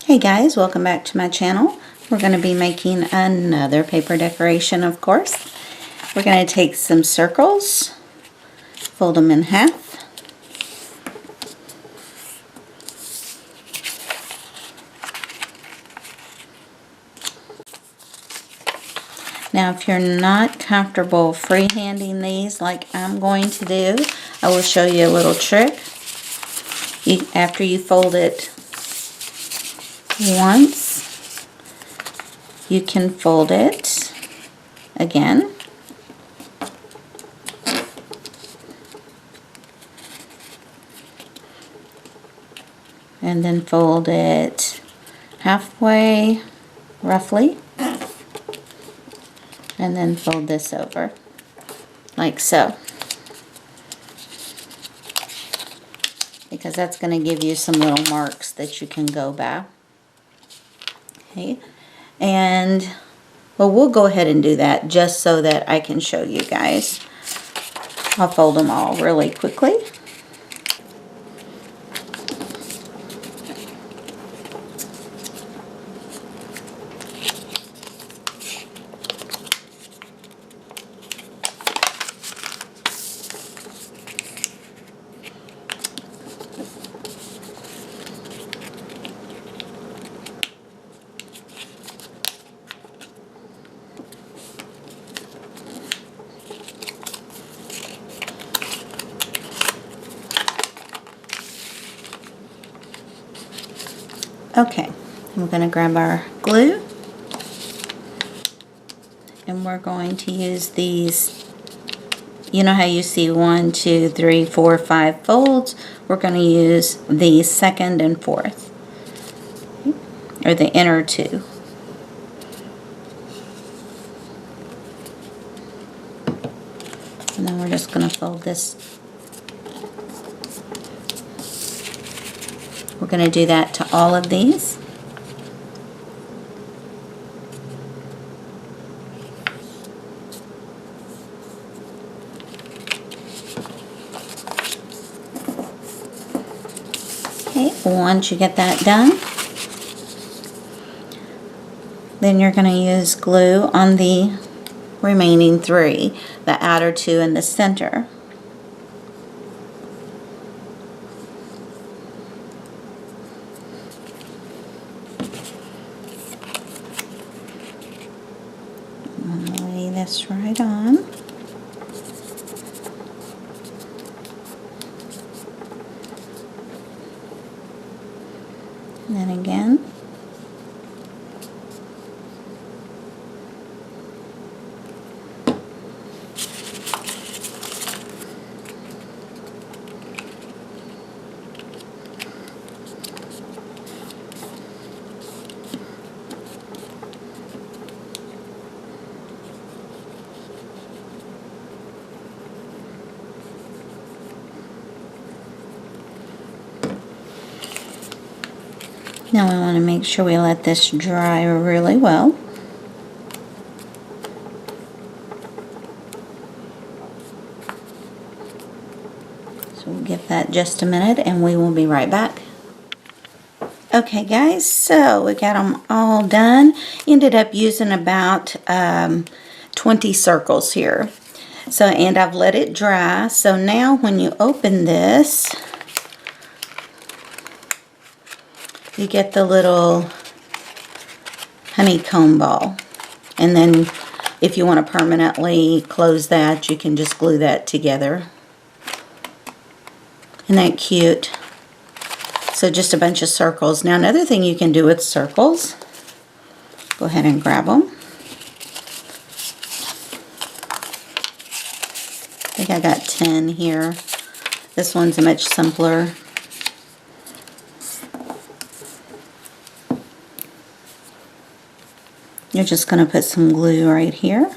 Hey guys, welcome back to my channel. We're going to be making another paper decoration, of course. We're going to take some circles, fold them in half. Now if you're not comfortable freehanding these like I'm going to do, I will show you a little trick. After you fold it once, you can fold it again. And then fold it halfway, roughly. And then fold this over, like so. Because that's going to give you some little marks that you can go by. Okay, and well, we'll go ahead and do that just so that I can show you guys. I'll fold them all really quickly. Okay, we're going to grab our glue and we're going to use these. You know how you see 1, 2, 3, 4, 5 folds? We're going to use the second and fourth, or the inner two. And then we're just going to fold this. We're going to do that to all of these. Okay, once you get that done, then you're going to use glue on the remaining 3, the outer 2 and the center. Lay this right on. And then again. Now we want to make sure we let this dry really well. So we'll give that just a minute and we will be right back. Okay guys, so we got them all done. Ended up using about 20 circles here. So, and I've let it dry. So now when you open this, you get the little honeycomb ball. And then if you want to permanently close that, you can just glue that together. Isn't that cute? So just a bunch of circles. Now another thing you can do with circles, go ahead and grab them. I think I got 10 here. This one's much simpler. You're just going to put some glue right here.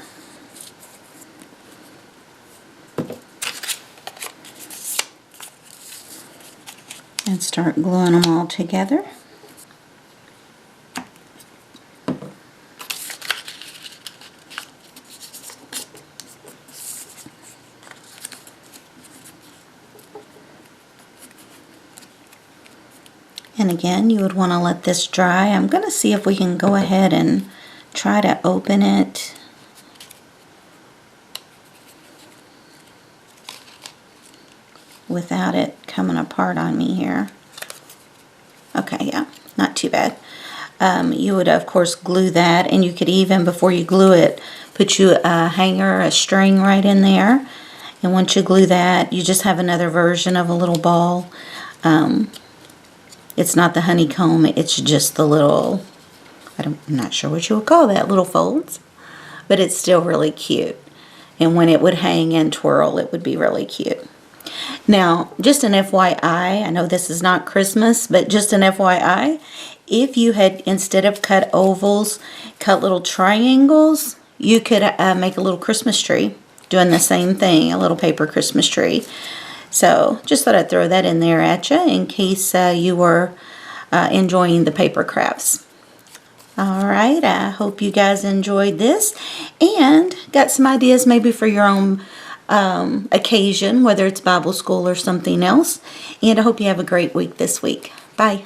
And start gluing them all together. And again, you would want to let this dry. I'm going to see if we can go ahead and try to open it. Without it coming apart on me here. Okay, yeah, not too bad. You would, of course, glue that, and you could even, before you glue it, put you a hanger, a string right in there. And once you glue that, you just have another version of a little ball. It's not the honeycomb, it's just the little, I'm not sure what you would call that, little folds. But it's still really cute. And when it would hang and twirl, it would be really cute. Now, just an FYI, I know this is not Christmas, but just an FYI, if you had, instead of cut ovals, cut little triangles, you could make a little Christmas tree, doing the same thing, a little paper Christmas tree. So, just thought I'd throw that in there at you in case you were enjoying the paper crafts. Alright, I hope you guys enjoyed this and got some ideas maybe for your own occasion, whether it's Bible school or something else. And I hope you have a great week this week. Bye.